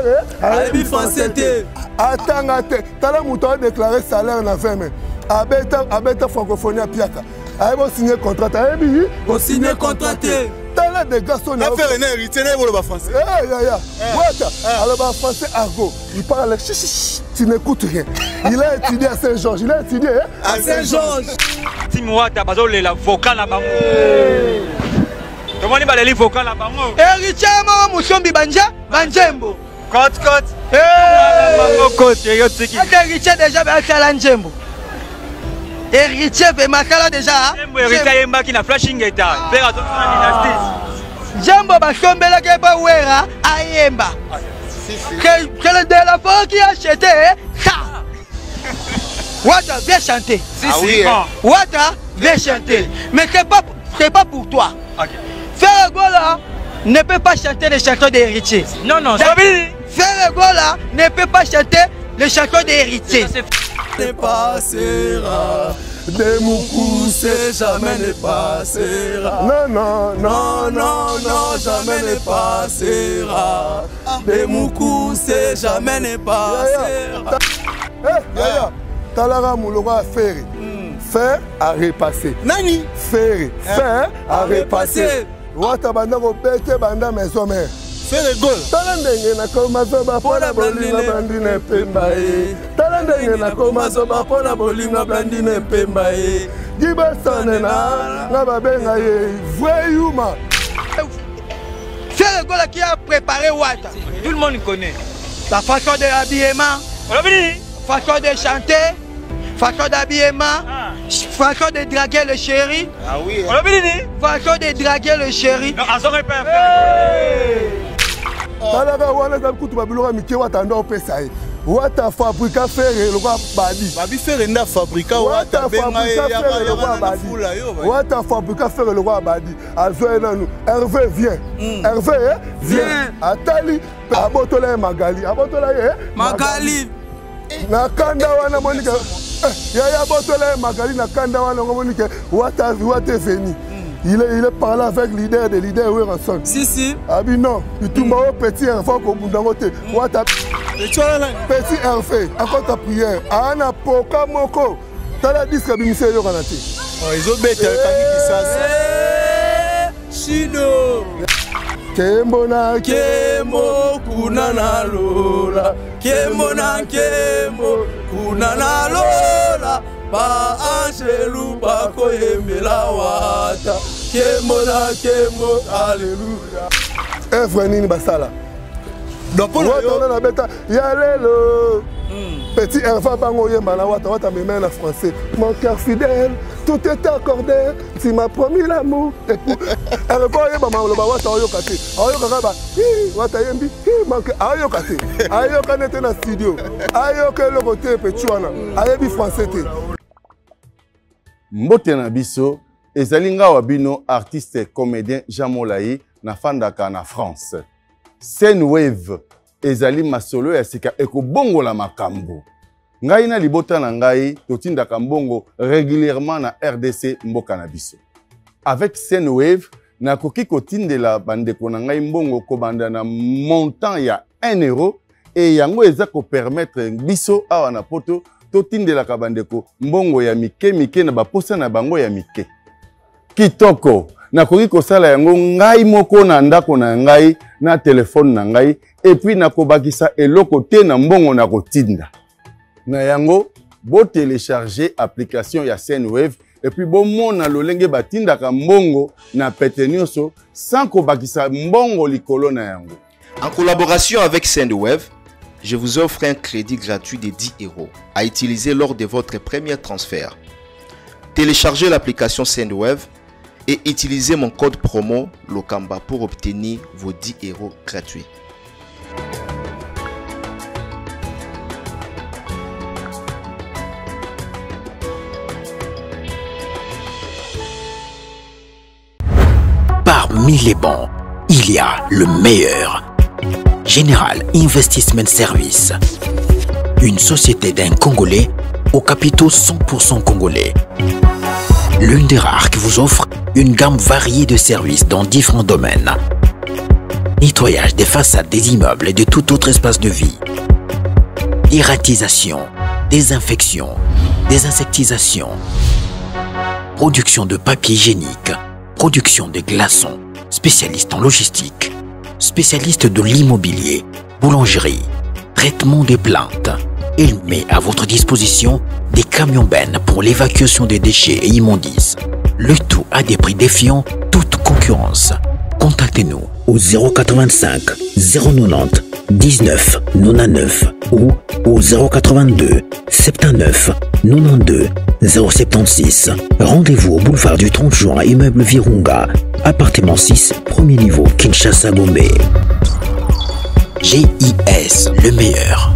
Frère, Alébi français te. Attends, t'as mouton déclaré salaire na ferme. Abeta francophonie à Piaka. Aïe, signer contrat. Aïe, signer contrat. T'as là des garçons. La faire un héritier, n'est-ce pas français. Alors, le français argot, il parle. Tu n'écoutes rien. Il a étudié à Saint-Georges. Il a étudié à Saint-Georges. Timouat, t'as pas de la vocal là-bas. Comment il va les vocal là-bas? Héritier, maman, Moussombi Banja, Banjembo. Côte. Héritier déjà, Kalanjembo. Héritier de Makala déjà. Héritier qui n'a flashing état. Père à dynastie. Jambo Basombela Keba Wera Ayemba. Quel de la fois qui a acheté ça. Wata viens chanter. Wata viens chanter. Mais c'est pas pour toi. Frère Gola ne peut pas chanter les chansons d'héritier. Non, Frère Gola ne peut pas chanter les chansons d'héritier. Ne passera, de Moukousse jamais ne passera. Non, jamais ne passera. De Moukousse jamais ne passera. Talara Moulora Ferré. Faire à repasser. Nani? Faire à repasser. Wata banda ko pete banda maison mère. Faire gol. Talandenge na koma zoba pona bolinga blandine pemba e. Talandenge na koma zoba pona bolinga blandine pemba e. Giba sane na babenga ye voyuma. C'est le gars qui a préparé Wata. Tout le monde connaît. La façon de l'habillement, façon de chanter, façon d'habillement, façon de draguer le chéri. Ah oui. Façon de draguer le chéri. Non, Azor est pas Talaga wana za kutu babilora mike Wata ndo pesa e. Wata fabrika ferre le roi badi. Babi ferre nda fabrika Wata benga ya Wata fabrika ferre le roi badi. Azoe nanu. Hervé vient. Hervé vient. Atali abotola Magali. Abotola Magali. Na kanda wana monika. Ya abotola Magali na kanda wana monika. Wata venu. Il est parlé avec le leader des leaders Weranson. Si. Abi non, il tombe au petit enfant comme Bundangote. Petit enfant, encore ta prière. Ana poka moko. Tala disque bimise yo kanate. Oh, ils ont bête kaniki sasa. Chino. Kembo na kembo kunana lola. Kembo na kembo kunana lola. Ba angelu ba koyembela Wata. Kembo na kembo, alléluia. Evre nini basala. Donc pour Wata na beta yalelo. Petit enfant bango yemba na Wata me met en français. Mon cœur fidèle, tout est accordé. Tu m'as promis l'amour. Et puis enfant yemba ma ba Wata oyo kate. Oyo kaka Wata yembi. Manque ayo kate. Ayo kanete na studio. Ayo ke le côté petit wana. Ayebi français te. Mbote na biso ezalinga wabino artiste comédien Jean Molayi na fandaka na France. Scène Wave ezali masolo ya sika ekobongola makambo. Ngai na libota na ngai totindaka mbongo régulièrement na RDC mboka na biso. Avec Scène Wave nakoki kotindela bandeko na ngai mbongo kobanda na montant ya 1 euro et yango eza ko permettre biso awa na poto totindela kabandeko mbongo ya mike na baposa na bango ya mike. Kitoko nakoki kosala yango ngai moko na ndako na ngai na telefone na ngai et puis nakobakisa eloko te na mbongo na kotinda. Na yango bo télécharger application ya Scène Wave et puis bo mona lolenge batindaka mbongo na pete nyonso sans kobakisa mbongo likolo na yango. En collaboration avec Scène Wave, je vous offre un crédit gratuit de 10 € à utiliser lors de votre premier transfert. Téléchargez l'application Scène Wave et utilisez mon code promo Lokamba pour obtenir vos 10 € gratuits. Parmi les bons, il y a le meilleur. Général Investment Service. Une société d'un Congolais aux capitaux 100% congolais. L'une des rares qui vous offre une gamme variée de services dans différents domaines. nettoyage des façades des immeubles et de tout autre espace de vie, irratisation, désinfection, désinsectisation, production de papier hygiénique, production de glaçons, spécialiste en logistique, spécialiste de l'immobilier, boulangerie, traitement des plaintes. Il met à votre disposition des camions-bennes pour l'évacuation des déchets et immondices. Le tout à des prix défiant toute concurrence. Contactez-nous au 085 090 19 99 ou au 082 79 92 076. Rendez-vous au boulevard du 30 juin, immeuble Virunga, appartement 6, premier niveau, Kinshasa, Gombe. GIS, le meilleur.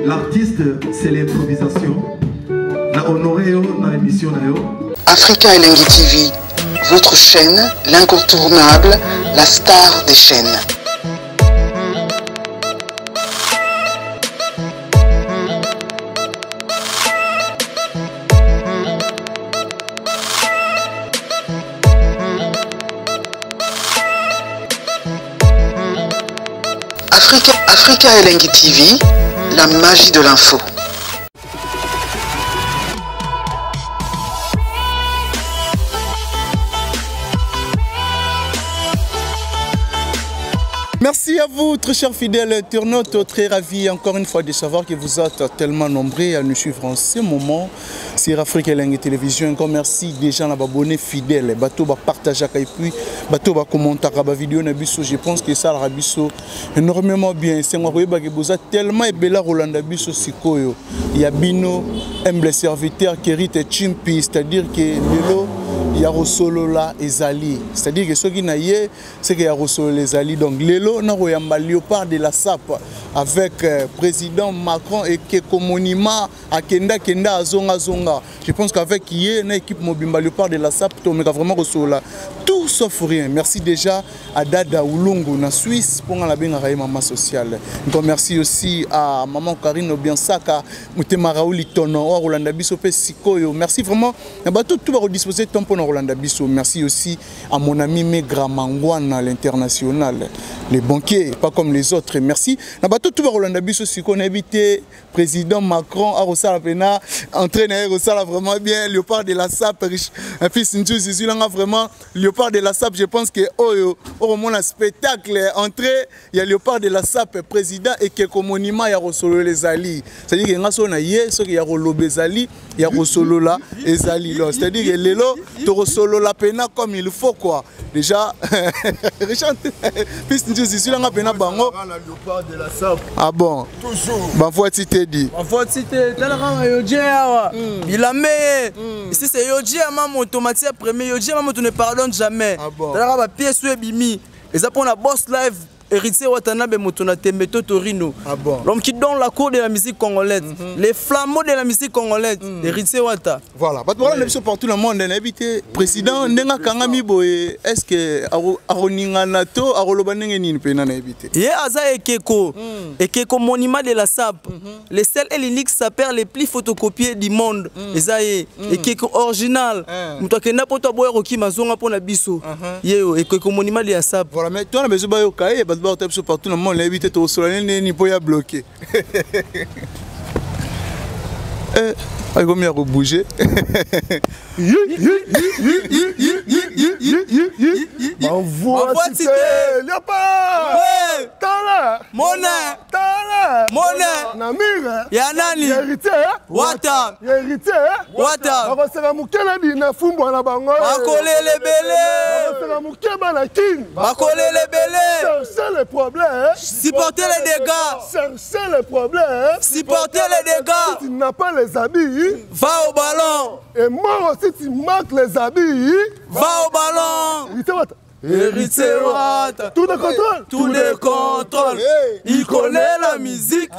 L'artiste, c'est l'improvisation. La honoré dans l'émission. Africa Elengi TV, votre chaîne, l'incontournable, la star des chaînes. Africa Elengi TV, la magie de l'info. Merci à vous, très chers fidèles internautes, très ravis encore une fois de savoir que vous êtes tellement nombreux à nous suivre en ce moment sur Africa Elengi Télévision. Encore merci déjà à abonnés fidèles, bateau va partager et puis bateau va commenter la vidéo na biso. Je pense que ça la biso énormément bien. C'est moi que vous êtes tellement bella Rolanda biso sikoyo. Il y a bino humble serviteur qui hérite chimpi, c'est-à-dire que lelo il y a Rosolo là ezali, c'est-à-dire que ceux qui naïe c'est qu'il y a Rosolo les ali. Donc lelo na royamba léopard de la SAP avec président Macron et que monima à Kenda Azonga Zonga. Je pense qu'avec hier une équipe mobimba léopard de la SAP on a vraiment Rosolo là tout sauf rien. Merci déjà à Dada Oulungu na Suisse pour la bien maman sociale. Donc merci aussi à maman Karine Obiansaka Mutema Raouli Tono Rolanda Biso pe Sikoyo. Merci vraiment na bateau tout va disposer temps pour Rolanda Biso. Merci aussi à mon ami Megra Mangwana à l'international, les banquiers pas comme les autres. Merci na bateau tout va Rolanda Biso Siko on a évité président Macron à Rosala Pena entraîneur Rosala vraiment bien léopard de la SAP un fils Ntou Zizu là vraiment léopard de la SAP. Je pense que au moment un spectacle entrée il y a léopard de la SAP président et que monument il y a Rosolo les ali, c'est-à-dire que ngaso na ye ce qu'il y a Rolobe zali il y a Rosolo là ezali, c'est-à-dire que lelo to Rosolo la pena comme il faut quoi. Déjà Richard fils Ntou Zizu là pena bango léopard de la SAP. Ah bon toujours ba fois tu t'es dit ba fois tu t'es tellement yodjia il a mais ici c'est yodjia maman automatique premier yodjia maman tu ne pardonnes jamais. Ah bon tala ba pièce bimi et ça pour la boss live héritier Watanabe Motona Tembeto Torino. Ah bon l'homme qui donne la cour de la musique congolaise, les flambeaux de la musique congolaise, héritier Wata. Voilà parce que voilà même partout dans le monde habité président ndenga kangami boye est-ce que aroninga nato aroloba ndenge nini pena na habité ye aza ekeko monument de la SAP, les seuls et l'unique sapeur les plus photocopiés du monde eza ekeko original muto kenda poto boye roki mazonga pona biso yeo ekeko monument de la SAP. Voilà mais toi na besoin ba yo kaye partout dans le monde, l'éviter au soleil n'est pas bloqué. Il va mieux bouger. Envoie cité, léopard. Tala. Mona. Tala. Monnaie. Namire. Yanani. Héritier. Wata. Héritier. Wata. Bakosaka mukela dina fumbo na bango. Bakolele bele. Bakosaka mukeba na king. Bakolele bele. Cherchez les problèmes. Supportez les dégâts. Cherchez les problèmes. Supportez les dégâts. Si tu n'as pas les habits, va au ballon. Et moi aussi, tu manques les habits, va au ballon. Héritier Wata. Tout de contrôle. Tout de contrôle. Il connaît la musique.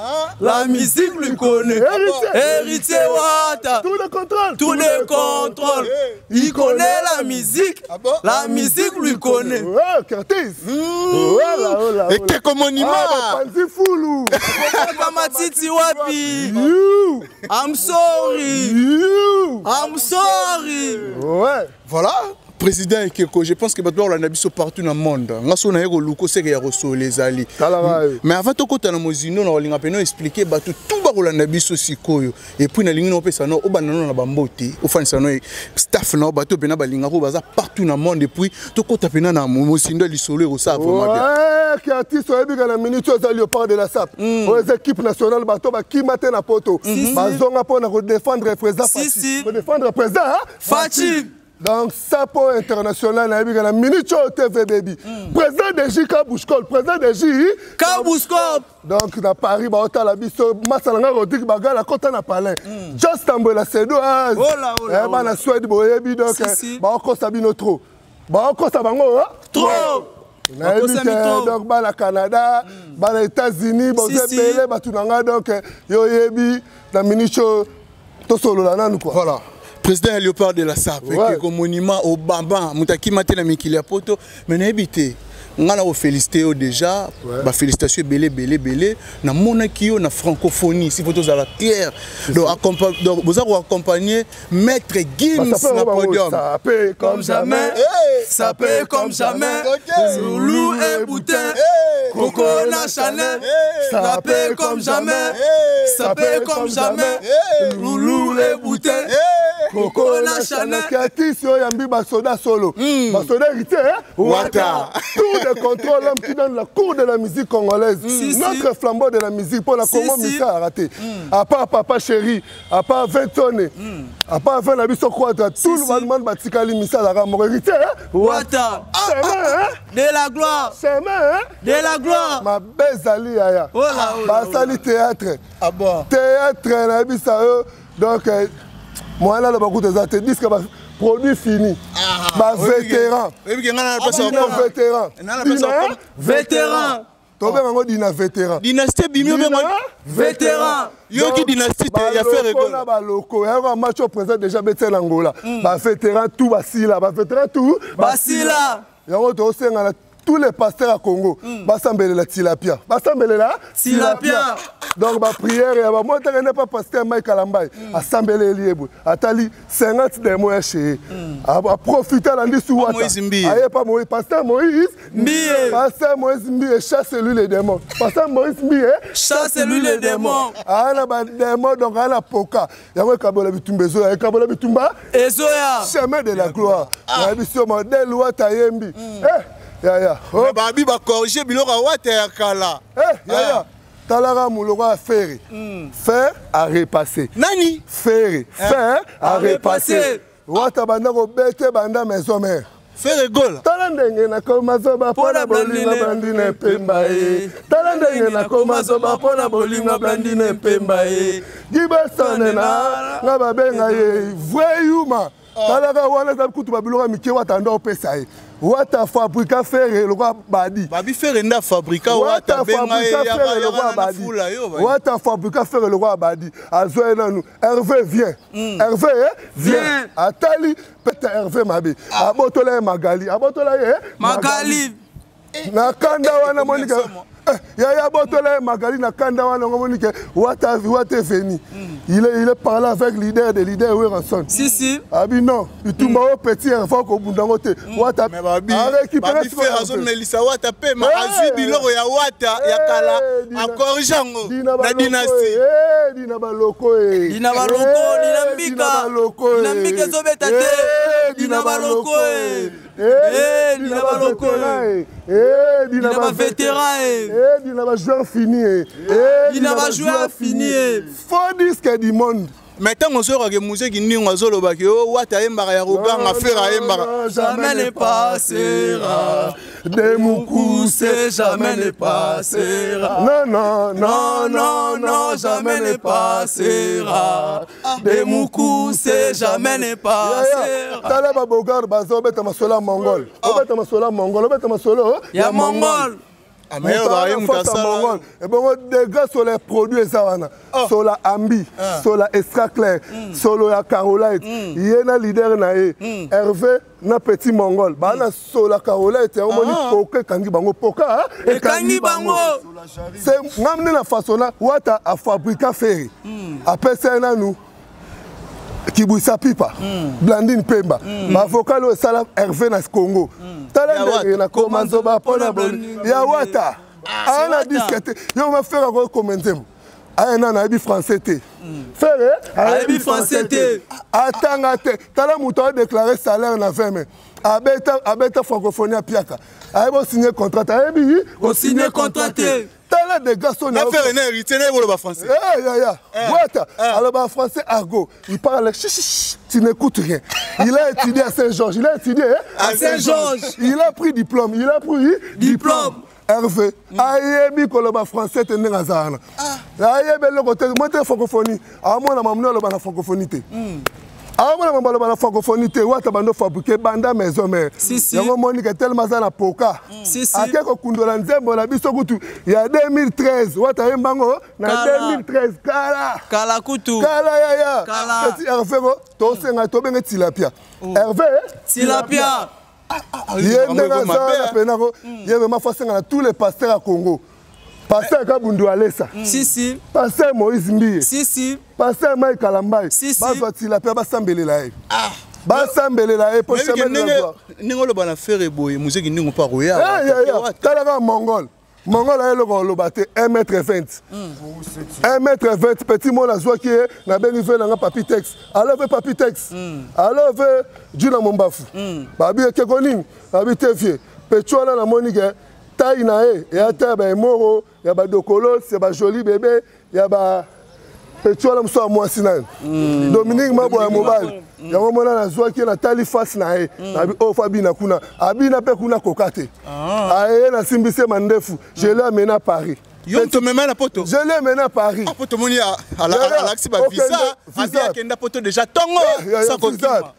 La musique lui connaît. Héritier Wata. Tout de contrôle. Tout de contrôle. Il connaît la musique. La musique lui connaît. Ouais, Curtis. Voilà. Et qu'est comme monument. Panzi Foulou. Kamatiti wapi. I'm sorry. I'm sorry. Ouais. Voilà. Président Ekeko, je pense que on a biso partout dans le monde. On a sonné au luko c'est qu'il y a reçu les alliés. Mais avant tout quand on a mozino on a linga peno expliquer bato tout ba on a biso sikoyo et puis na lingi no pesa no o banano na bambote o fanisa no staff na bato pena ba linga ko baza partout dans le monde et puis to kota pena na mozindo lisolo ko ça vraiment bien. Ouais, qui artiste oyebi na minute aux léopards de la SAP. Aux équipes nationales bato ba ki matin na poto. Bazonga pona ko défendre président Fachi. Ko défendre président Fachi. Donc, Sapo International, la minute au TV Baby. Président de J. Kabouskol, président de J. Kabouskol. Donc, dans Paris, il y a la biso, Massalanga Rodrigue Baga, la côte na palais. Just en la Sedo, la Suède, Boyebi, donc, on s'abîme trop. On s'abîme trop. Donc, la Canada, les États-Unis, donc, Yoyebi, la minute au solo là, quoi. Voilà. Président Léopard de la SAP, comme monument au Bamba, Moutaki Matena Mikili Poto, mais n'habité. On a félicité déjà, félicitations belé, na monakio na francophonie, si vous avez clair. Donc vous avez accompagné Maître Gims na podium. Ça paie comme jamais, ça paie comme jamais. Zoulou et Boutin, Coco na Chanel, ça paie comme jamais, ça paie comme jamais. Loulou et Boutin, Coco na Chanel. Katisio Yambi Basoda solo, Basoda héritier, Wata. De contrôle, l'homme qui donne la cour de la musique congolaise. Notre flambeau de la musique pour la Congo Missa a raté. À part Papa Chéri, à part 20 tonnes, à part 20 Nabiso Quadra, tout le monde Batikali Missa a mon héritier. Wata. De la gloire. De la gloire. Ma belle Zali Aya. Basali théâtre. Ah bon. Théâtre Nabisa. Donc, moi là, le beaucoup de artistes disent que produit fini. Vétéran. Vétéran. Vétéran. Dynastie Bimio vétéran. Yoki dynastie ya faire école. Ba loko, un match au président déjà betel Angola. Ba vétéran tout basila, ba vétéran tout basila. Yango to senga tous les pasteurs à Congo, basambele la tilapia. Basambele la tilapia. Donc ma prière et ma moi n'est pas pasteur Mike Kalambay, assemblée libre. Atali 50 des mois chez. A profiter l'andi sous Wata. Aye pas Moïse, pasteur Moïse Mbié. Pasteur Moïse Mbié chasse lui les démons. Pasteur Moïse Mbié chasse lui les démons. Ah na ba démon donc à la poka. Yango kabola bitumbezo, kabola bitumba ezoya. Chemin de la gloire. La mission modèle Wata Yembi. Ya. Oh babi ba corriger biloko Wata ya kala. Ya. Talara mouloko a faire. Faire à repasser. Nani? Faire à repasser. Wata banda ko bete banda maison mère. Faire rigole. Talandenge na komazoba pona bolinga blandine pemba e. Talandenge na komazoba pona bolinga blandine pemba e. Gibesane na ngaba benga ye voyuma. Talara wana za kutu babiloko mike Wata ndo pesa e. Wata fabrika faire le roi badi. Babi faire nda fabrika Wata benga ya badi. Wata fabrika faire le roi badi. Azoe nanu. Hervé vient. Hervé vient. Atali peta Hervé mabe. Abotola Magali. Abotola Magali. Na kanda wana monika. Ya Botola Magali na kanda wana monika. Wata veni. Il est parlé avec leader des leaders Weranson. Si. Abi non, il tout au petit enfant ko bundangote. Wata mais babi faire azon melisa Wata pe ma azui biloko ya Wata ya kala encore jango na dynastie. Dina baloko dina mbika zobeta te. Dina baloko dina baloko dina ba vétéran dina ba joueur fini dina ba joueur fini faux disque du monde. Mais tant qu'on sort avec musique qui nous azolo baki o wata embara ya rogan affaire embara jamais ne passera de Mukuse jamais ne passera non jamais ne passera de Mukuse jamais ne passera tala ba bogar bazo beta masola mongol obeta masola mongol obeta masolo ya mongol. Et bon, des gars sur les produits, sur la Ambi, sur la Extra Clair, sur la Carolite, il y a un leader, Hervé, un petit mongol. Sur la Carolite, il y a un poker, Kangi Bango, poker, et Kangi Bango. C'est même la façon là, où tu as fabriqué ferry. Après, c'est nous. Kibouissa Pipa, Blandine Pemba, ma vocal au Salam Hervé na Congo. Talent na Komanzo ba pona bon. Ya wata. On a discuté. Yo va faire encore commenter. Ah non, na bi français té. Faire bi français té. Attends. Tala mouton déclarer salaire na 20 mai. Abeta francophonie à Piaka. Aïe bon signer contrat. Aïe bi on signer contrat. T'as des garçons na faire un héritier na français. Wata. Alors bah français argot. Il parle tu n'écoutes rien. Il a étudié à Saint-Georges. Il a étudié à Saint-Georges. Il a pris diplôme. Diplôme. Hervé. Aïe bi koloba français tenir azana. Aïe le côté moi francophonie. Ah moi na mamno le ba francophonie té. Ah moi na ba francophonie té wata bando fabriquer banda maison mère. Yango Monique tellement ça na poka. Akeko kundola nzembo na biso kutu. Il y a 2013 wata embango na 2013 kala kutu. Kala petit Hervé to senga to benga tilapia. Hervé tilapia. Il y a tous les pasteurs à Congo. Pasteur Kabundu Alessa. Si. Pasteur Moïse Mbiye. Si. Pasteur Mike Kalambaye. Si. Bazwatila pe basambelela ye. Basambelela ye po chemin de la gloire. Ningolo bana faire boye musique ningo pa roya. Talaka Mongol. Mongol a le batté 1m20. 1m20, petit mot la joie qui est, na bengi fait na papi texte. Alors ve papi texte. Alors ve Juna Mombafu. Babi Kekoning, babi Tefie. Pecho na monique, taille na e, et ta ba moro, ya ba dokolo, c'est ba joli bébé, ya ba Pecho na mso moi sinan. Dominique Mabo ya mobile. Ya mona na joie qui na tali face na e. Babi o fabi na kuna. Abi na pe kuna kokate. Aye na simbise mandefu. Je l'ai amené à Paris. Yo te mets na poto. Je l'ai amené à Paris. Ah poto moni à l'axi ba visa. Visa kenda poto déjà tongo. Ça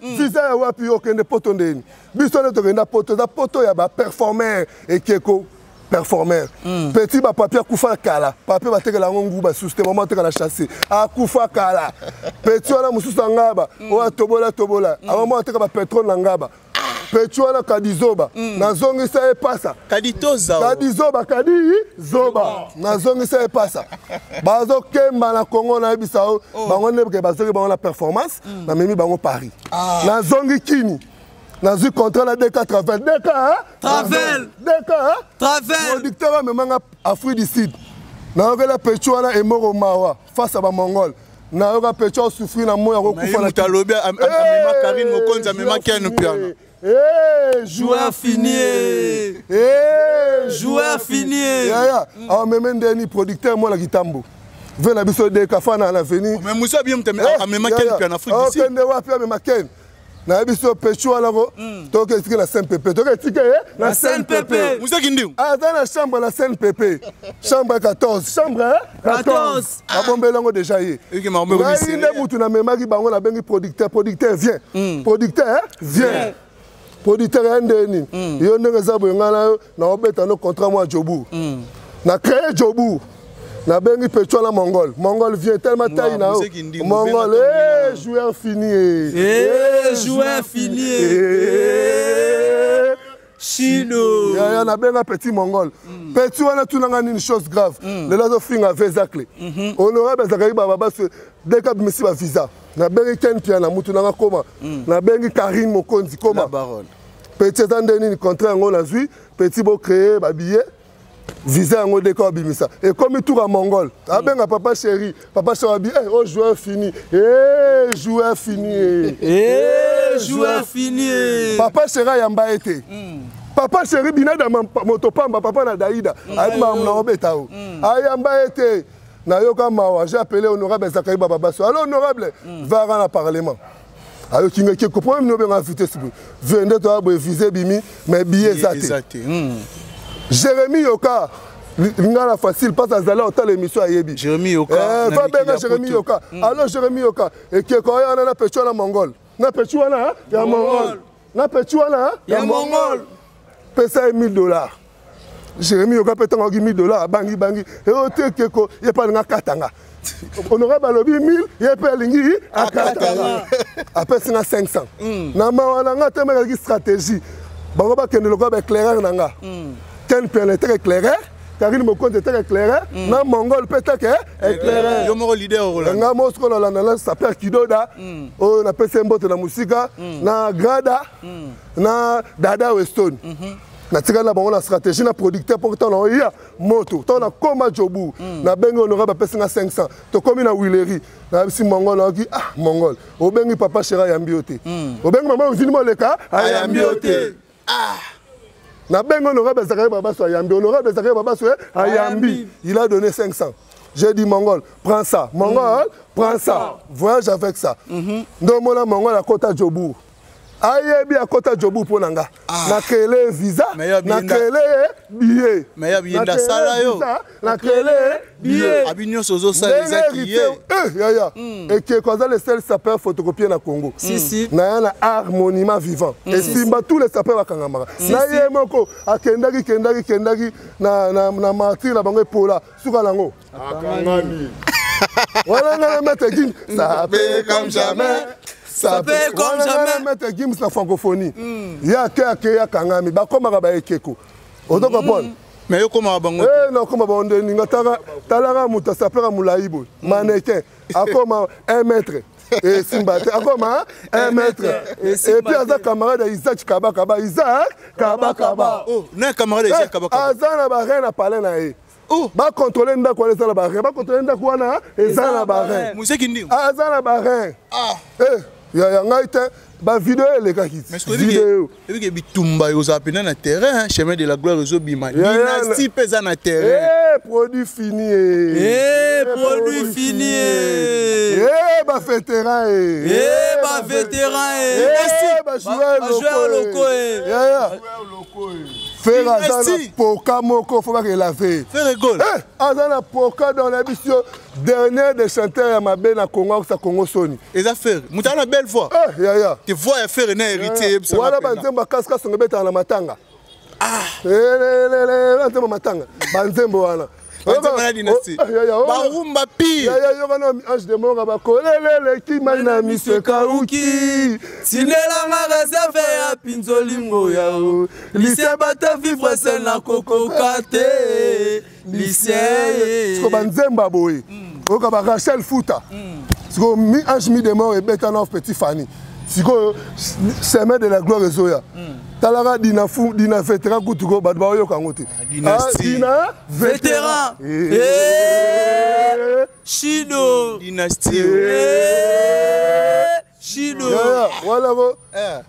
visa ya wapi yo kende poto ndeni. Biso ne to kenda poto da poto ya ba performer et keko performer. Petit ba papier kufa kala. Papier ba tekela ngongu ba suste moment tekela chasser. A kufa kala. Petit ala mususu ngaba. O tobola. A moment tekela ba pétrole ngaba. Pechuana Kadizoba, Nazongi sa pasa. Kadizoba. Nazongi sa pasa. Bazo Kemba na Congo na Bissau, bango nebke bazoki bango la performance, na memi bango Paris. Nazongi Kini. Nazu contrat la DK Travel. Travel. Producteur memanga Afrique du Sud. Na la Pechuana et Moro Mawa face à ba Mongol. Na yoga Pechuana souffrir na moya ko kufa na Talobi amema Karine Mokonza amema Ken piano. Joueur fini. Ah, même dernier producteur, moi, la Gitambo. Venez à Bisso de Kafana à l'avenir. Mais Moussa bien, tu as même Ken piano Afrique du Sud. Na biso pecho ala ko to ke tika na CNPP to ke tika na CNPP Moussa Kindiou dans la chambre la CNPP chambre 14 abombelango déjà yi inde mutu na memaki bango na bengi producteur viens producteur ndeni yo ndenge za boyangana na obeta no contrat moi Jobu na créer Jobu na bengi pecho la Mongol vient tellement taille na Mongol joueur fini Chino ya na benga petit Mongol petit wana tunanga une chose grave le lazo finga vezakle honorable zakari baba se deka bimisi ba visa na bengi Ken Pia na mutu nanga koma na bengi Karine Mokonzi koma petit tandeni contrat ngo na zui petit bo créer ba billet visa ngo décor bimisa et comme tout à Mongol abenga papa chéri abi oh joueur fini Le joueur fini. Papa Chéra Yamba été. Papa Chéri Bina dans Motopamba, papa na Daïda. Aïe, maman, Betao. Ayamba été. Nayoka Mawa, j'ai appelé honorable Zakaï Bababasso. Alors, honorable, va dans le Parlement. Alors, qui est pour nous bien invité. Venez toi viser Bimi, mais billet zaté. Jérémy Yoka. L'ingala facile, passe à Zala, autant l'émission à Yebi. Jérémy Yoka. Va bien Jérémy Yoka. Alors Jérémy Yoka. Et qui est quand on a pécho à Mongol. Na pécho là, il y a Mongol. Na pécho là, il y a Mongol. Paye ça $1000. Jérémy Yoka peut t'en $1000. Bangi bangi. Et au té keko, il y a pas de katanga. Honorable Balobi 1000, il y a pas lingi à katanga. Après c'est 500. Na mawana ngata meka stratégie. Bango ba kende lokwa ba éclaireur nanga. Quel planète éclaireur? Karine Mokonde était éclairé, na Mongol peut-être éclairé. Yo mo leader au Rwanda. Nga mosko la nana s'appelle Kidoda. Oh na pese mbote na musika, na Grada, na Dada Weston. Na tika na bango na stratégie na producteur pour ton ya moto. Ton na koma jobu. Na bengo honorable pese na 500. To komi na Willery. Na bisi Mongol na ki Mongol. O bengi papa Chéra Yambiote. O bengi maman Vini Moleka Yambiote. Na bengo honorable Zakaï Babasso Ayambi. Honorable Zakaï Babasso Ayambi. Il a donné 500. J'ai dit Mongol, prends ça. Mongol, prends ça. Voyage avec ça. Donc mon Mongol à Kota Djobour. Ayebi à Kota Djobour pour Nanga. Na créé visa, na créé billet. Mais ya billet d'asala yo. Na créé billet. Abinyo sozo ça les acquis. Et qui cause les seuls sapeurs photocopiés na Congo. Si. Na na art monument vivant. Et simba tous les sapeurs wa Kangamara. Na yemoko akendaki kendaki na martyr na bango pola suka lango. Akangami. Voilà na mettre Gims. Ça paie comme jamais. Ça paie comme jamais. Mettre Gims na francophonie. Ya Kangami ba koma ba ekeko. Ozo comprendre. Mais yo koma bango. Non koma bango ninga talaka muta sapera mulaibo. Mannequin. Akoma 1 mètre. Et Simbate, akoma 1 mètre. Et puis Azak camarade Isaac Kabakaba. Isaac Kabakaba. Oh, na camarade Isaac Kabakaba. Azana ba rien à parler na e. Ba contrôler ndako wala za ba rien. Ba contrôler ndako wana ezana ba rien. Museki ndi. Azana ba rien. Ya ngaite ba vidéo les gars qui vidéo et puis que bitumba yo za pena na terrain chemin de la gloire zo bima dynastie pesa na terrain produit fini produit fini ba vétéran ba vétéran ba joueur locaux faire azana poka moko faut pas que laver faire gol azana poka dans la mission dernier des chanteurs ya mabe na Congo sa Congo soni et ça faire mutana belle voix te voix faire na héritier voilà banzemba kaska songa beta na matanga nzemba matanga banzembo wana barumba pire ange de mort bakolelele kimana mise kauki sinelanga réserve ya pinzolingo yao lycée bata vivre seul na kokoka te lycée siko banzemba boye oyoka ba Rachel Futa siko ange mi de mort ebeta na petit Fanny siko chemin de la gloire ezoya talaka dina vétéran kutuko bato baoyoka yango te dina vétéran Chido dynastie Chido voilà ko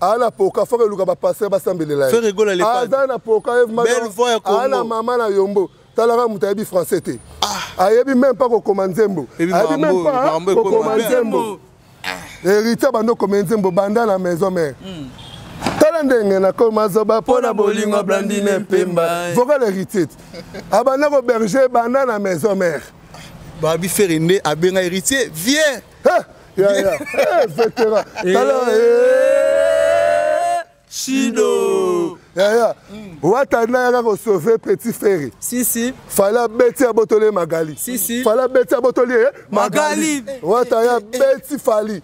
ala poka foka luka ba passer ba sambelela faire rigoler les fans azana poka belle voix ya Congo ala mama na yombo talaka mutayebi français te ayebi même pas ko komandembo ayebi même pas ko komandembo héritier bando komandembo banda na maison mère tala ndenge na koma zoba pona bolingo blandine pemba vocal héritier abana ko berger banda na maison mère babi ferinde abenga héritier viens vétéran tala Chido watana yaka ko sauver petit ferry si fala beti ya botole Magali fala beti ya botole Magali wataya beti fali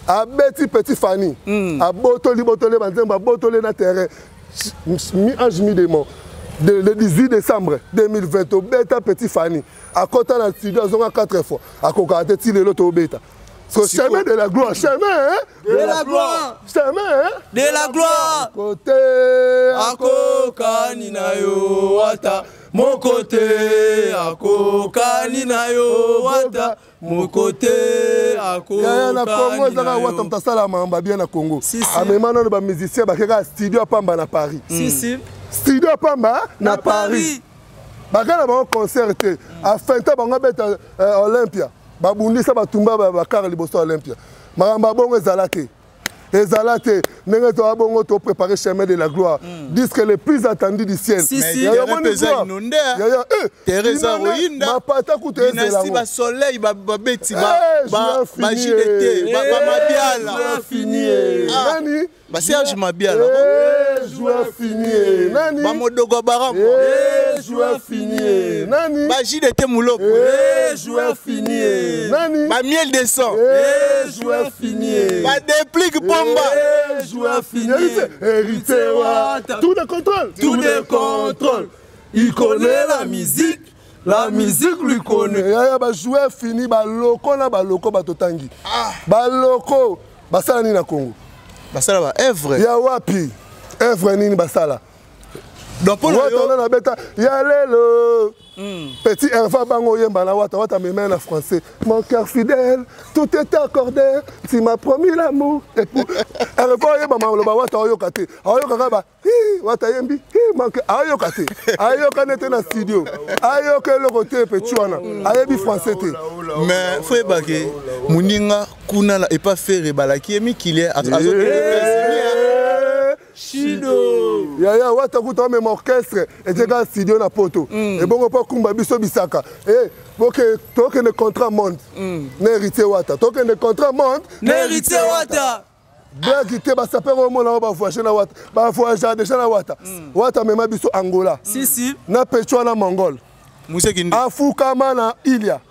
abeti petit Fanny abotoli botole banzemba abotole na terrain mi ange mi démon le 18 décembre 2020 obeta petit Fanny akota na studio azonga 4 fois akoka te ti lelo to obeta so chemin de la gloire chemin de la gloire chemin de la gloire côté akoka nina yo wata mon côté akoka nina yo wata mon côté à côté. Na Congo ezaka wata mtasala mamba bien na Congo. Amema nano ba musicien bakeka studio Pamba na Paris. Si. Studio Pamba na Paris. Bakana ba concert te. Afin ta banga beta Olympia. Babundisa batumba bakara liboso Olympia. Maramba bongo ezalaki. Ezalate, n'est-ce pas bon to préparer chemin de la gloire. Disque le plus attendu du ciel. Si. Teresa Roinda. Ma pata coûte dynastie ba soleil ba beti ba JDT ba Mabiala. Fini. Nani? Ba Serge Mabiala. Joueur fini. Nani? Ba Modogo Baramo. Joueur fini. Nani? Ba JDT Mouloko. Joueur fini. Nani? Ba Miel de sang. Joueur fini. Ba Déplique Bomba. Joueur fini. Hérité Wata. Tout de contrôle. Tout de contrôle. Il connaît la musique lui connaît. Yaya ba joueur fini ba loko na ba loko ba totangi. Ba loko basala ni na Congo. Basala ba œuvre. Ya wapi? Œuvre nini basala. Donc pour na beta ya lelo. Petit Herva bango yemba na wata me main en français. Mon cœur fidèle, tout est accordé. Tu m'as promis l'amour. Herva yemba ma wata oyokate. Oyokaka ba wata yembi. Manque ayokate. Ayoka nete na studio. Ayoka le côté petuana. Ayebi français te. Mais faut baguer. Muninga kuna et pas faire balaki emi qu'il est Shido. Yaya wata kuta même orchestre et déjà studio na poto. Et bon pas kumba biso bisaka. Eh OK, toi que le contrat monte. N'hérité wata. Toi que le contrat monte. N'hérité wata. Blague te ba saper au monde ba voyager na wata. Ba voyager déjà na wata. Wata même biso Angola. Si. Na pecho na Mongol. Musekindi. Afukama na Ilia.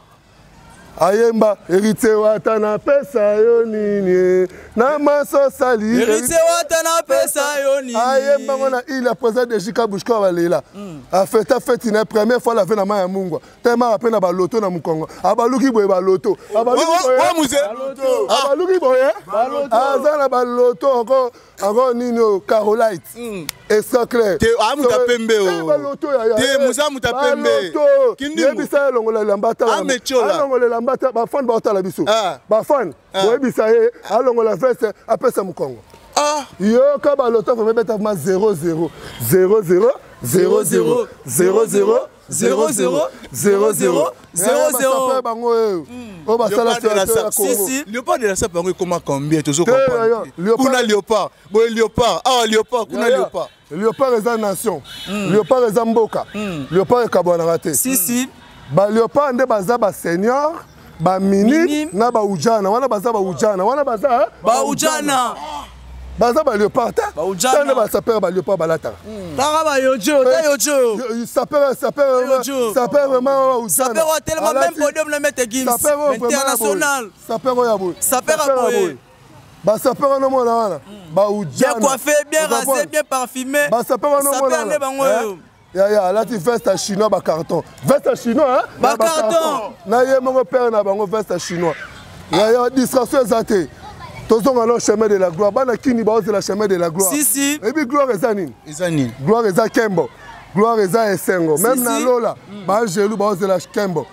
Ayemba hérité wata na pesa yo nini na maso sali hérité wata na pesa yo nini ayemba ngona il a président de Jika Bushka balela a fait une première fois la veine na maya mungwa tellement après na ba loto na mukongo abaluki boye ba loto abaluki boye azana ba loto encore nino Carolite et ça clair te amuta pembe o te musa muta pembe kindi yebisa longola lambata longola lambata ba fan ba otala biso ba fan boyebisa ye alongola veste apesa mukongo yo ka ba loto fa beta ma 0 0 0 0 0 0 0 0 0 0 0 0 0 bango o ba sala la Congo Léopard de la Sape bango comment combien toujours comprendre kuna Léopard boy Léopard Léopard kuna Léopard Léopard est en nation Léopard est en mboka Léopard est kabwana raté si ba Léopard nde baza ba senior ba mini na ba ujana wana baza ba ujana wana baza ba ujana baza ba Léopard ta tane ba saper ba Léopard balata tanga ba yojo ta yojo saper vraiment ujana saper wa tellement même podium le mettre Gims international saper ya boy saper a boy ba saper no mona wana ba ujana bien coiffé bien rasé bien parfumé ba saper no mona saper ne bango Ya là tu veste chinois ba carton. Veste chinois hein? Ba carton. Na ye mon père na bango veste chinois. Ya distraction zaté. Tozonga no chemin de la gloire. Bana kini ba oze la chemin de la gloire. Si. Et puis gloire ezanine. Ezanine. Gloire eza Kembo. Gloire eza Esengo. Même na Lola, ba gelou ba oze la Kembo.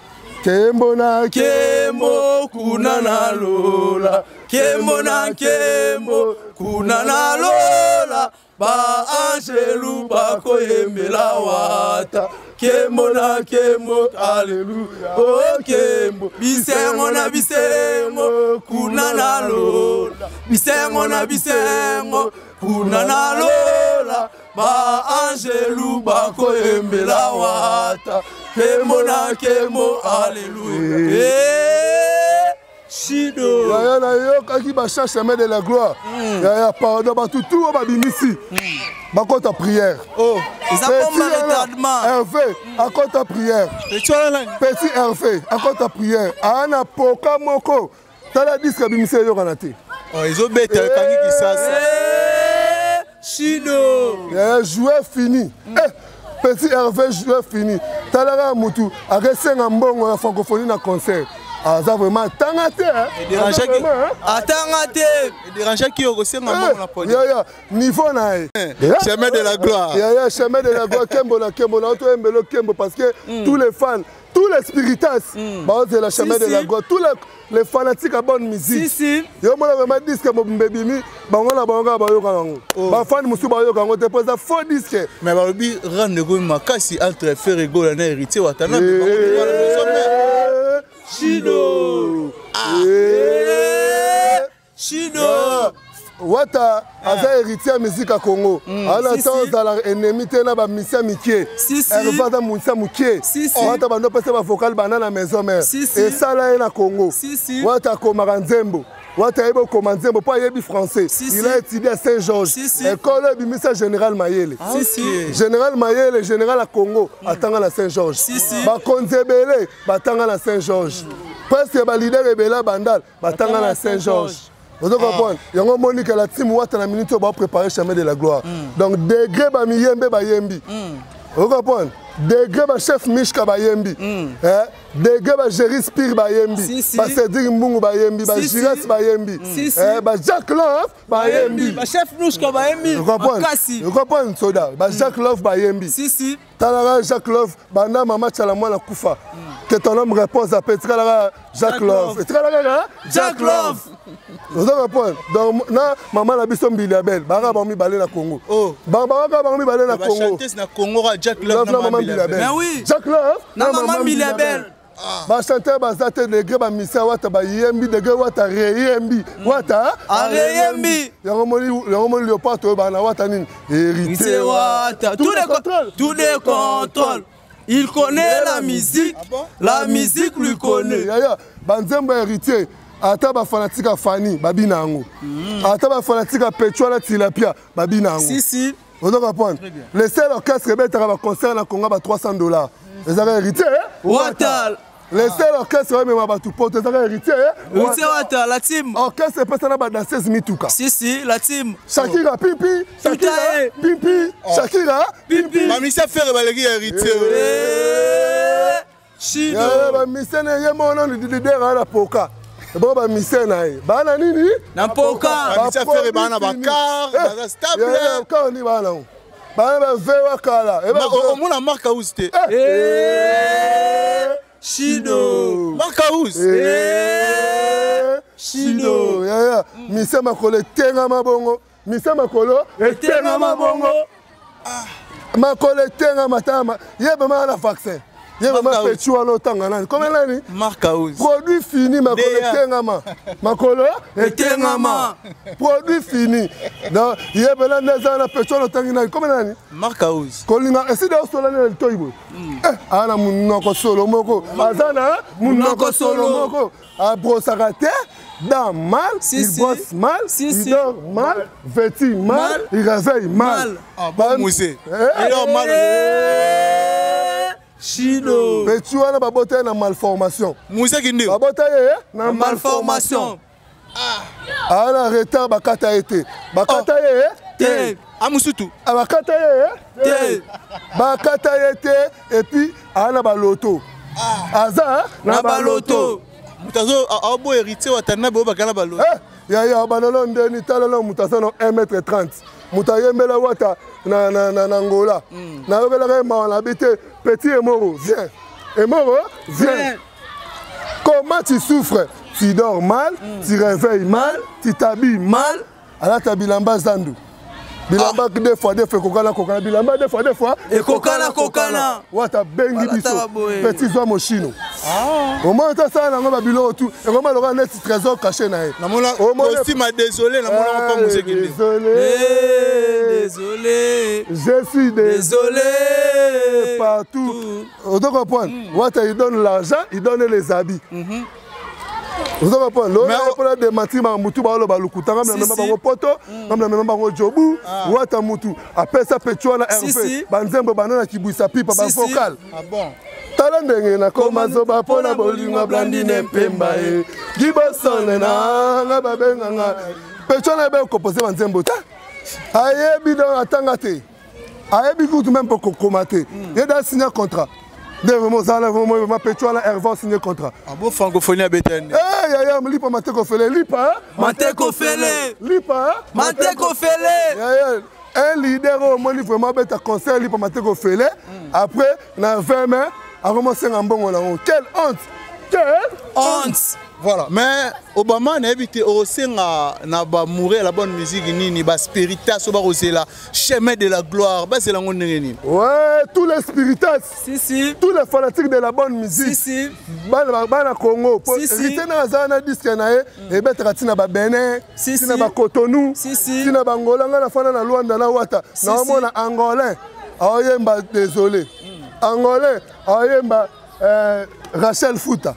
Kembo na Kembo kuna na Lola. Kembo na Kembo kuna na Lola. Ba angelu ba koyembela wata Kembo na Kembo alléluia oh Kembo bisengo na bisengo kuna na Lola bisengo na bisengo kuna na Lola ba angelu ba koyembela wata Kembo na Kembo alléluia Shido. Yaya na yo kaki ba chemin de la gloire. Yaya pardon ba tout ba bimisi. Ba kota prière. Oh, ça comme retardement. Hervé, à kota prière. Petit Hervé, à kota prière. Ana poka moko. Tala disque bimisi yo kanate. Oh, ils ont bête kangi qui ça. Shido. Yaya joueur fini. Petit Hervé joueur fini. Tala mutu a resenga mbongo ya francophonie na concert. aza vraiment tangate atangate dérangeait qui au sein maman la police niveau na chemin de la gloire chemin de la gloire kembo na to embelo kembo parce que tous les fans tous les spiritas c'est la chemin de la gloire tous les fanatiques à bonne musique yo mona vraiment disque mbebimi bango na bango ba yoka nango ba fan musu ba yoka ngo te posa faux disque mais ba bi rendre go makasi entre frère ego na héritier watana Chino Wata aza héritier ya musique à Congo. Ana temps la ennemi te na ba misia mikie. Elle va dans misia mukie. Wata bando pese ba vocal banana maison mère. Et ça là na Congo. Wata komaka nzembo. Wata ebo komanzembo pas yebi français. Il a étudié à Saint-Georges. École bimisa général Mayele. Général Mayele, général à Congo, atanga na Saint-Georges. Ba konzebele, batanga na Saint-Georges. Presque ba leader ebela bandal, batanga na Saint-Georges. Vous comprenez? Il y a un moment que la team Ouattara na minute va préparer le chemin de la gloire. Donc degré ba miyembe ba yembi. Vous comprenez? Degré ba chef Mishka ba yembi. Degré ba Jerry Spire ba yembi. Ba Cédric Mbungu ba yembi, ba Giras ba yembi. Ba Jack Love ba yembi. Ba chef Mishka ba yembi. Vous comprenez? Vous comprenez soda? Ba Jack Love ba yembi. Talara Jack Love banda mama chala mwana kufa. Que ton homme réponse à Petra Jack Love. Jack Love. Vous comprenez? Donc na maman la biso mbilabel, banga ba mi balé na Congo. Banga ba mi balé na Congo. Chanteuse na Congo Jack Love na maman mbilabel. Mais oui. Jack Love na maman mbilabel. Ba chanteur ba zate degré ba misa wata ba yembi degré wata reyembi wata reyembi yango moni léopard to ba na wata nini héritier wata tous les contrôles. Il connaît la musique lui connaît. Banzembo héritier ata ba fanatique à Fanny babina yango ata ba fanatique à Petrola Tilapia babina yango vous comprenez? Le seul orchestre betara ba concert na Congo ba $300. Les héritiers Ouattara. Le seul orchestre même ba tout porte les héritiers Ouattara la team orchestre personne ba danseuse mituka la team Shakira pipi Shakira pipi mamisa faire balégi héritier Chino ba misene yemona ni leader na poka bon ba misena bana nini na poka mamisa faire bana bakar ba stable ka ni bana ba vewa kala au moins la marque Aouste Chino Marcaus Chino mise makolo etenga mabongo mise makolo etenga mabongo makolo etenga matama yeba na vaccin yeba petua no tanga nani comme nani Marcaus produit fini makolo etenga makolo etenga produit fini donc yeba na neza na petua no tanga nani comme nani Marcaus kolinga esida osola na toibo ana munoko solo moko azana munoko solo moko abrosaka te dans mal il bosse mal il dort mal vêtit mal il réveille mal Moussé il dort mal Chino petit wana babota na malformation Moussé kindi babota na malformation ana retard bakata été bakata te amusutu bakata te bakata été et puis ana baloto aza na baloto mutazo abo héritier watana bo bakana baloto ya banalo ndeni talalo mutasano 1m30 mutayembela wata na Angola na yobela ma na bité petit Emoro viens comment tu souffres tu dors mal tu réveilles mal tu t'habilles mal ala tabilamba zandu bilamba deux fois kokana bilamba deux fois et kokana wata bengi biso petit zoa mochino au moins ça na ngoma bilo tout et ngoma loka net trésor caché na ye na mona aussi ma désolé na mona pas Moussé kindi désolé je suis désolé partout on doit comprendre wata il donne l'argent il donne les habits vous comprenez? L'on a pour des matiments mutu ba lo balukuta ngam na memba bango poto ngam na memba bango jobu wata mutu apesa petua na RP banzembo banana kibuisa pipa ba vocal tala ndenge na koma zoba pona bolinga blandine pemba e gibosone na nga babenga nga petua na be composer banzembo ta ayebi dans atanga te ayebi kutu même pour komate yeda signer contrat vraiment ça là vraiment Pétro là Hervé signé contrat. Ah bon francophonie à Béthane. Ya lipa mateko fele lipa. Mateko fele. Lipa. Mateko fele. Un leader au moins vraiment bête concert lipa mateko fele. Après na 20 mai a commencé en bon on. Quelle honte. Quelle honte. Voilà, mais Obama n'a évité aussi na ba mourir la bonne musique ni ba spiritas so ba la chemin de la gloire ba c'est la ngoni. Ouais, tous les spiritas. Si. Tous les fanatiques de la bonne musique. Si. Bana Congo. Si na zana disque na e betra tina ba Benin, tina ba Cotonou, tina ba Angola na fana na Luanda na Wata. Na mona angolais. Ayemba désolé. Angolais, ayemba Rachel Fouta.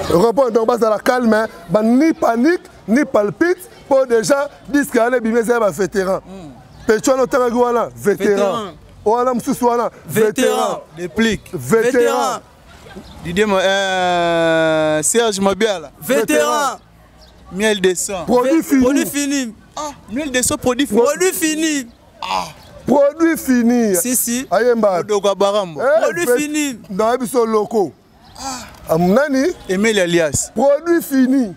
Répond donc base à la calme, ni panique, ni palpite, pour déjà disque aller bimé un vétéran. Pécho no Tangaguana, vétéran. Oala Msousouana, vétéran. Déplique. Vétéran. Didier Serge Mabiala, vétéran. Miel de sang. Produit fini. Produit fini. Ah, miel de sang, produit fini. Produit fini. Ah. Produit fini. Si. Ayemba. Produit fini. Dans les bisos locaux. Amnani Emile Alias. Produit fini.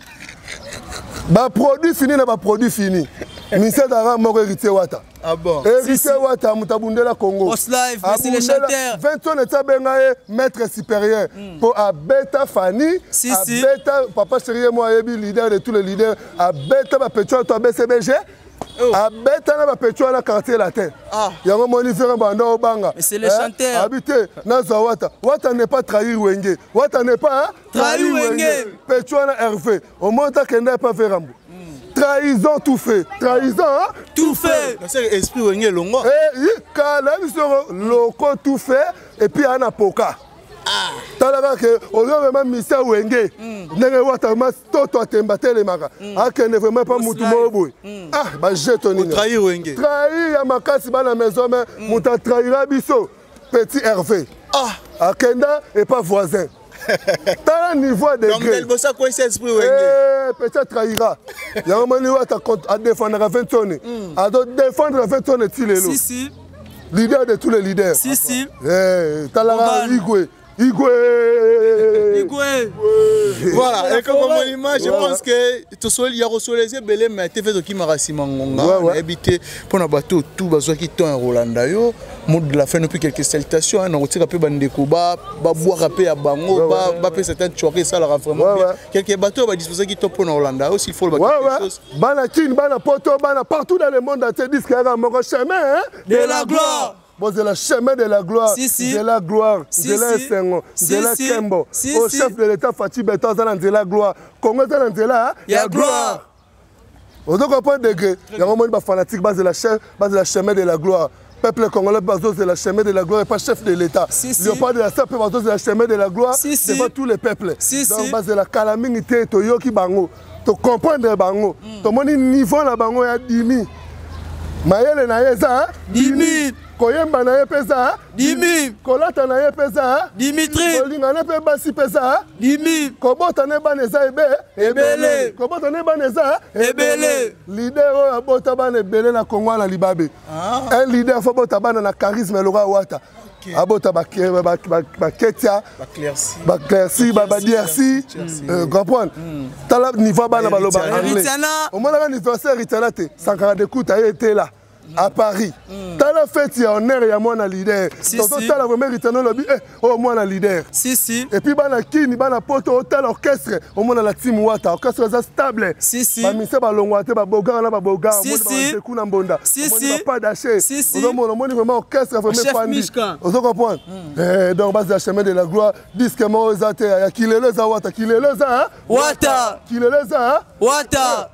Ba produit fini na ba produit fini. Ministère d'Ara moko héritier Wata. Ah bon. Héritier Wata mutabundela Congo. Boss Live, merci les chanteurs. 20 ans eta bengaye maître supérieur pour Abeta Fanny, Abeta papa chéri moi yebi leader de tous les leaders, Abeta ba Petro to BCBG. Abeta na ba Petro na quartier latin. Yango moni faire bando banga. Mais c'est les chanteurs. Habité na Wata. Wata n'est pas trahir Wenge. Wata n'est pas trahir Wenge. Petro na Hervé. Au monta kenda pas faire rambo. Trahison tout fait. Trahison tout fait. C'est esprit Wenge longo. Eh, kala bisoro loko tout fait et puis ana poka. Talaka que on a vraiment missa Wenge. Ndenge Wata mas toto atemba telemaka. Akene vraiment pas mutu moboy. Ah, ba jetoni. Trahir Wenge. Trahir ya makasi bana maison mais muta trahira biso. Petit Hervé. Ah, Akenda et pas voisin. T'as un niveau de degré. Donc, ça quoi c'est esprit Wenge. Peut-être trahira. Il y a un moment où à défendre à 20 tonnes. À défendre à 20 tonnes Si. Leader de tous les leaders. Si. T'as la Igwe. Voilà, et comme on je pense que tout seul il y a reçu les belé mais tu fais qui m'a Simangonga habité pour na bateau tout bazo qui ton Rolanda yo mode de la fin depuis quelques salutations on retire un peu bandeko ba boire un peu à bango ba faire certaines choquer ça leur vraiment quelques bateaux va disposer qui ton pour Rolanda aussi il faut le quelque chose bana kin bana poto bana partout dans le monde te disent qu'il y a un chemin de la gloire. Bon, c'est le chemin de la gloire, de la gloire, de la Sengo, de la Kembo. Au chef de l'État, Fatih Beton, c'est la gloire. Congo, c'est la gloire. Vous comprenez que il y a un moment fanatique, c'est la chemin de la gloire. Peuple congolais, c'est la chemin de la gloire et pas chef de l'État. Il n'y a pas de la peuple, c'est la chemin de la gloire devant tous les peuples. Donc, c'est la calamité, Toyoki Bango. Tu comprends Bango. Tout le monde niveau la Bango est 10 000. Mayele na yeza 10 000. Koyemba na ye pesa 10 000. Kolata na ye pesa Dimitri. Kolinga na pe basi pesa 10 000. Kobota ne baneza ebele. Kobota ne baneza ebele. Leader o abota bana ebele na Congo na Libabe. Un leader faut bota bana na charisme le roi Wata. Abota ba Ketia, ba Clercy, ba Diercy, comprendre. Tala niveau bana ba loba anglais. Au moins l'anniversaire Ritana te Sankara de Kouta était là. À Paris. T'as la fête, il y a un air, il y a moins de leader. Donc, t'as la première Ritano lobby, au moins de leader. Et puis, bana kini, bana poto, hôtel, orchestre, au moins la team Wata, orchestre stable. Ba mise ba longwate, ba boga, ba boga, au moins de kuna mbonda. Au moins pas d'aché. Au moins vraiment orchestre, vraiment fandi. Vous comprenez? Donc, base de la chemin de la gloire, disque moi zate, ya kilele za Wata, kilele za Wata, kilele za Wata.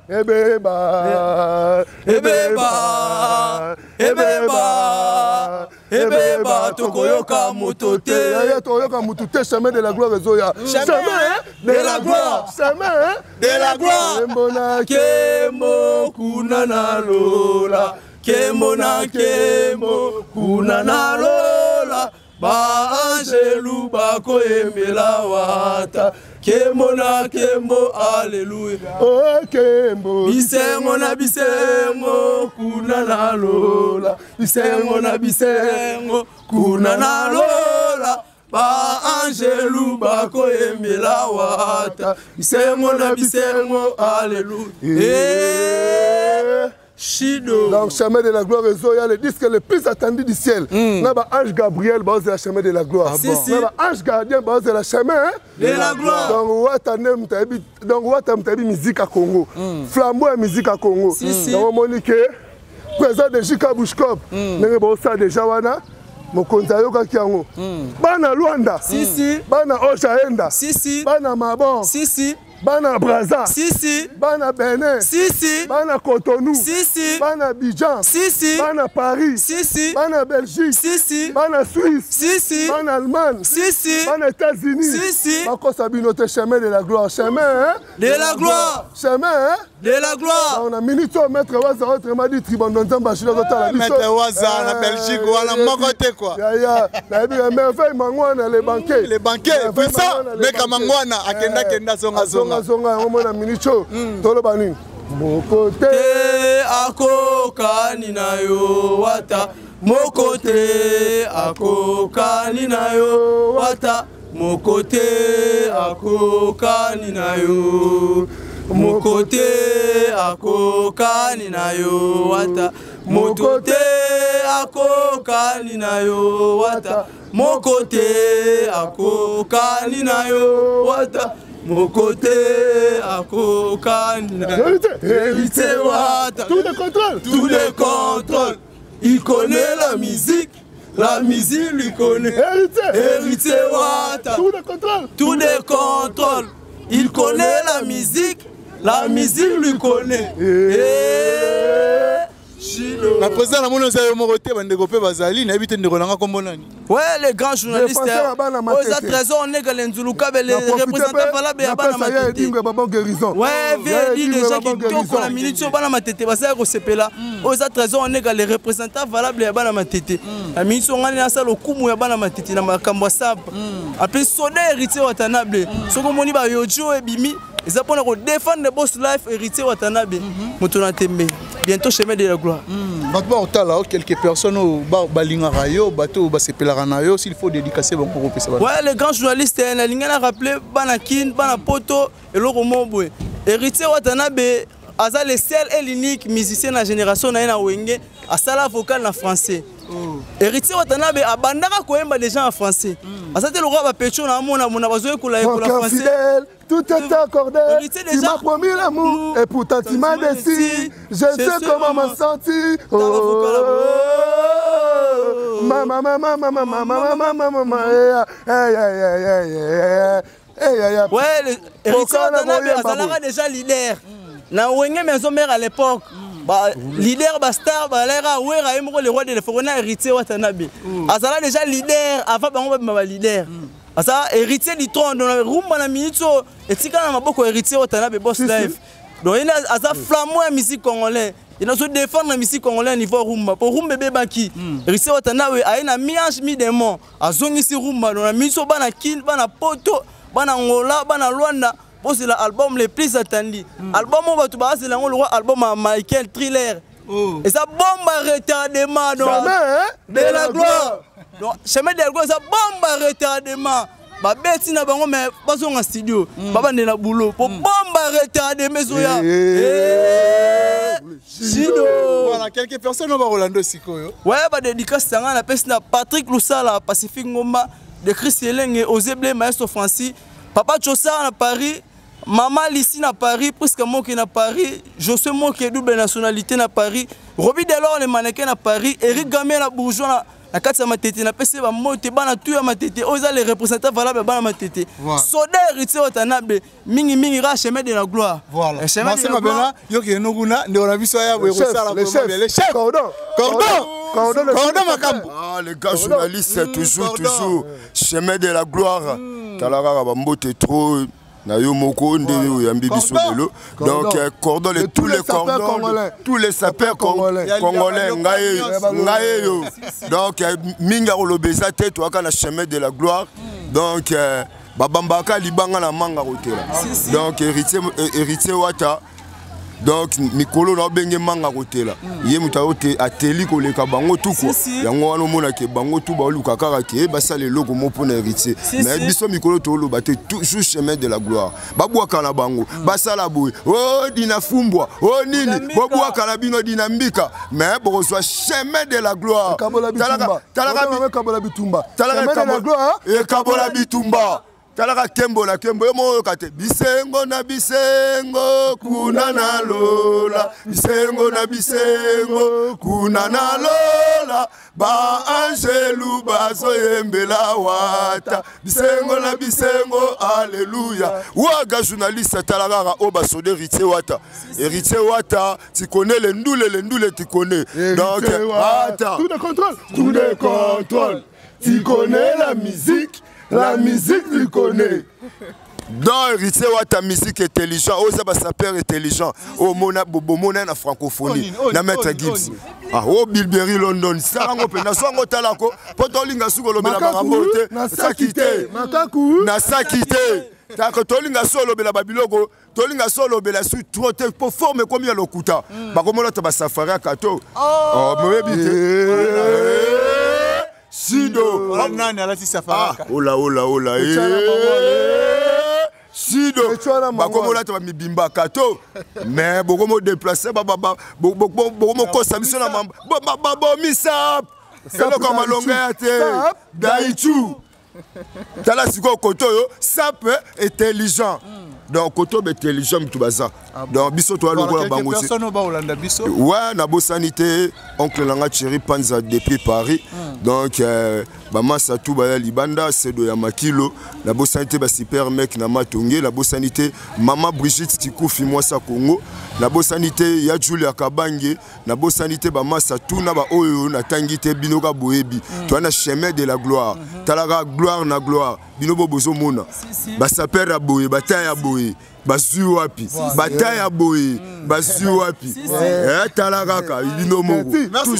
Ebeba tokoyoka mutote tokoyoka mutote chemin de la gloire ezoya chemin de la gloire chemin de la gloire kembo kuna na lola kembo na kembo kuna na lola ba angelu bako emela Wata kembo na kembo alléluia oh kembo bisengo na bisengo kuna na lola bisengo na bisengo kuna na lola ba Angelou bako yembela wata bisengo na bisengo alléluia. Chido. Donc, Chemin de la Gloire, il y a le disque le plus attendu du ciel. Ange Gabriel, c'est la Chemin de la Gloire. Ange Gardien, c'est la Chemin de la Gloire. Donc, Watam musique à Congo. Flambeau et musique à Congo. Donc, Monique, président de Jika Bouchkop, ça déjà, mokonzi ayokaki yango bana Luanda bana Ojaenda bana Mabon bana Braza bana Benin bana Cotonou bana Abidjan bana Paris bana Belgique bana Suisse bana Allemagne bana États-Unis bakosa bino te chemin de la gloire chemin de la gloire chemin de la gloire. On a minute au maître Waza autrement dit Tribandon Zambachila Zotala biso maître Waza na Belgique wala mokote quoi ya na bi merveille mangwana les banquiers ça meka mangwana akenda zonga on a minute tolo bani mokote akokani na yo wata mokote akokani na yo wata mokote akokani na yo mokote akokani na yo wata mokote akokani na yo wata mokote akokani na yo wata mokote akokani na yo hérité wata tout le contrôle il connaît la musique lui connaît hérité wata tout le contrôle il connaît la musique lui connaît. La présidente a ouais, les grands journalistes, les trésors, les représentants valables, ouais, viens dire les gens qui toquent la minute sur la matete, parce que aux trésors, les représentants valables, la minute sur la salle au coup, il y a la matete, il y a la cambouassa. Après, sonner héritier Watanabe, ce qu'on dit, Yojo et Bimi. Ils apprennent à défendre le boss life héritier Watanabe. Bientôt chemin de la gloire. Maintenant, quelques personnes au Balingarayo, bateau, Basepelaranayo, s'il faut dédicacer bon pour ça. Ouais, les grands journalistes, la ligne a rappelé Banakin, Banapoto et Loromobwe. Héritier Watanabe, Aza le seul et l'unique musicien de la génération na Wenge, à sala vocal en français. Héritier Watanabe a bandara koemba des gens en français. À ça, le roi va pécho na mon besoin de la français. Tout est accordé, tu m'as promis l'amour et pourtant tu m'as déçu. Je sais comment m'en sentir. Maman, ouais, Héritier Watanabe a déjà leader. Na Wenge maison mère à l'époque. Leader Bastar, le roi de l'Eforona, héritier Watanabe. Azala déjà leader avant de leader. Asa héritier du trône dans le room na minute et tika na maboko héritier Watanabe boss life. Donc il a asa flambeau la musique congolaise. Il a défendre la musique congolaise niveau rumba. Pour rumba bébé baki. Héritier Watanabe a une miange mi démon. Azongi si rumba dans la minute bana kin bana poto bana ngola bana Luanda. C'est l'album le plus attendu. L'album c'est l'album à Michael Thriller. Et ça bombe à retardement. De la gloire. Chemin de la gloire, ça bombe à retardement. Bah bêtise na bango mais pas en studio. Baba ndena boulot. Pour bombe à retardement zoya. Chido. Voilà, quelques personnes va Rolando Sikoyo. Ouais, bah dédicace sanga na pesi na Patrick Lusala, Pacifique Ngomba, de Chris Yelenge, Ozeble Maestro Francis, Papa Chosa à Paris. Maman Lissi à Paris, presque Moki à Paris, Josué Moki double nationalité à Paris, Roby Delors le mannequin à Paris, Eric Gamé la bourgeois na kati ya matete na pese ba mote bana tu ya matete oza les représentants valables bana matete. Soda héritier Watanabe mingi ra chemin de la gloire. Voilà. Chemin de la gloire. Yo ki noguna nde on a visto ya we rosala comme les chefs. Cordon Makambo. Ah les gars journalistes toujours chemin de la gloire. Talara ba mbote trop na yo moko nde yambi biso lelo. Donc cordon et tous les cordons tous les sapeurs congolais ngaye yo. Donc minga olobeza te to aka na chemin de la gloire. Donc babambaka libanga na manga kotela. Donc héritier Wata donc mikolo na benge manga kotela ye muta ote ateli koleka bango tout quoi yango wana mona ke bango tout ba luka kaka ke basale loko mo pona héritier mais biso mikolo to lo baté toujours chemin de la gloire babwaka na bango basala boy oh dina fumbwa oh nini babwaka na bino dina mbika mais bon soit chemin de la gloire talaka kabola bitumba talaka la gloire et kabola bitumba talaka kembo na kembo mo kate bisengo na bisengo kuna na lola bisengo na bisengo kuna na lola ba angelu bazo yembela wata bisengo na bisengo alléluia waga journaliste talaka o baso de héritier wata tu connais les ndule tu connais donc wata tout de contrôle tu connais la musique tu connais. Dans héritier wata musique intelligent, osa ba saper intelligent, o mona bobo mona na francophonie, na Maître Gibbs. Ah o Bilberry London, sarango pe na songo talako, potolinga sukolo bela barambote, na sakite, makaku, na sakite. Tako tolinga solo bela babiloko, tolinga solo bela su trote pour former combien lokuta. Ba komona ta ba safari kato. Oh mebite. Sido, ola, Sido, bakomo la taba mibimba kato, mais bokomo déplacer bokomo kosa mission na mamba, misap, kalo kama longa te, daichu, tala siko koto yo, sap intelligent. Donc koto intelligent tout baza. Donc biso to lokola bango ci. Ouais, na bo sanité, oncle Langa Thierry Panza depuis Paris. Donc Bamasa tout baya libanda c'est de Yamakilo, la bo sanité ba super mec na Matonge, la bo sanité maman Brigitte Tikoufi moi sa Congo, la bo sanité ya Julia Kabange, la bo sanité Bamasa tout na ba oyo na tangité binoka boebi. Toi na chemin de la gloire. Talaga gloire na gloire. Binobo bozo mona. Ba saper aboye, bataille aboye. Basu wapi, bataille à boy, basu wapi, talakaka, binomo. Merci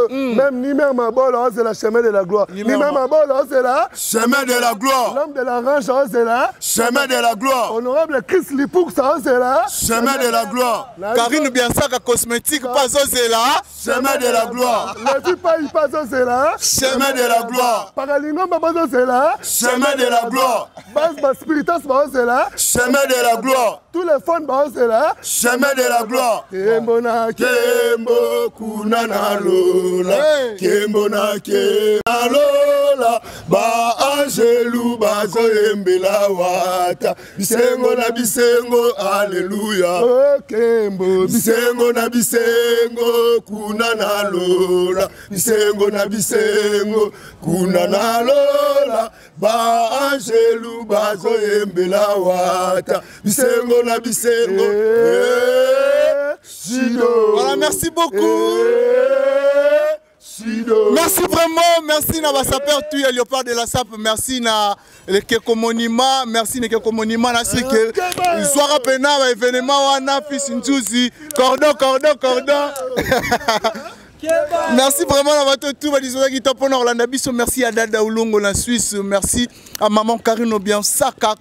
même ni même ma bol, c'est la chemin de la gloire. Ni même ma bol, c'est la chemin de la gloire. L'homme de la range, c'est la chemin de la gloire. Honorable Chris Lipouk, c'est la chemin de la gloire. Karine Biansaka cosmétique, pas c'est la chemin de la gloire. La vie pas il passe, c'est la chemin de la gloire. Paralingo, c'est la chemin de la gloire. Base spiritas, c'est là. Chemin de la gloire. Tous les fonds, c'est là. Chemin de la gloire. Kembona Kembo kunana lola. Kembona Kembo lola. Ba angelu bazo yembela wata. Bisengo na bisengo, alléluia. Kembo. Bisengo na bisengo kunana lola. Bisengo na bisengo kunana lola. Ba angelu bazo yembela wata bisengo na bisengo Sido. Voilà, merci beaucoup. Sido. Merci vraiment, merci na basaper tu ya Léopard de la Sape, merci na le Kekomonima, merci na Kekomonima na sike. Soir pena ba événement wana fils njuzi, cordon. Merci vraiment à tout qui pour Orlando Bisso, merci à Dada Oulongo la Suisse, merci à maman Karine Biansaka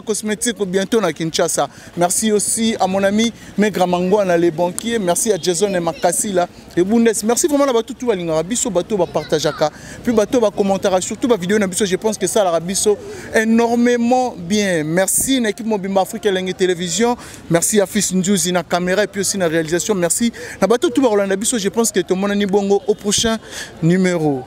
cosmétique bientôt na Kinshasa. Merci aussi à mon ami Megra Mangwana les banquiers, merci à Jason et Makassi là et Bundes. Merci vraiment à tout Linga Bisso bateau ba partageaka. Puis bateau ba commentaire surtout ba vidéo na Bisso, je pense que ça la Bisso énormément bien. Merci à l'équipe Mobimba Afrique Langue Télévision, merci à Fils Njuzi na caméra et puis aussi na réalisation. Merci à bateau tout Orlando Bisso, je pense que mon ami Bongo au prochain numéro.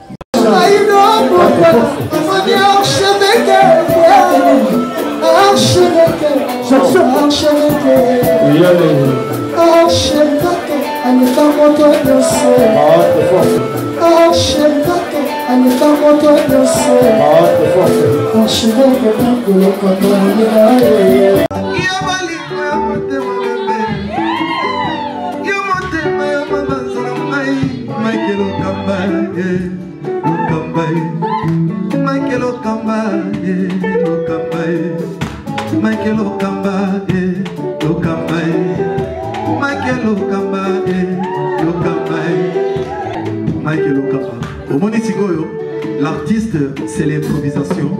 L'artiste, c'est l'improvisation.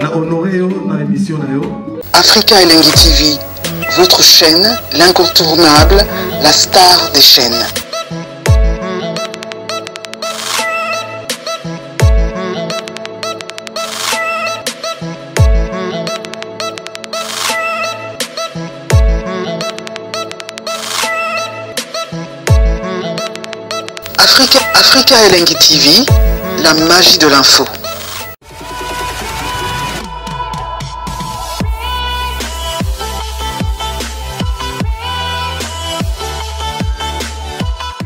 Na honoré dans l'émission. Africa Elengi TV, votre chaîne, l'incontournable, la star des chaînes. Africa Elengi TV, la magie de l'info.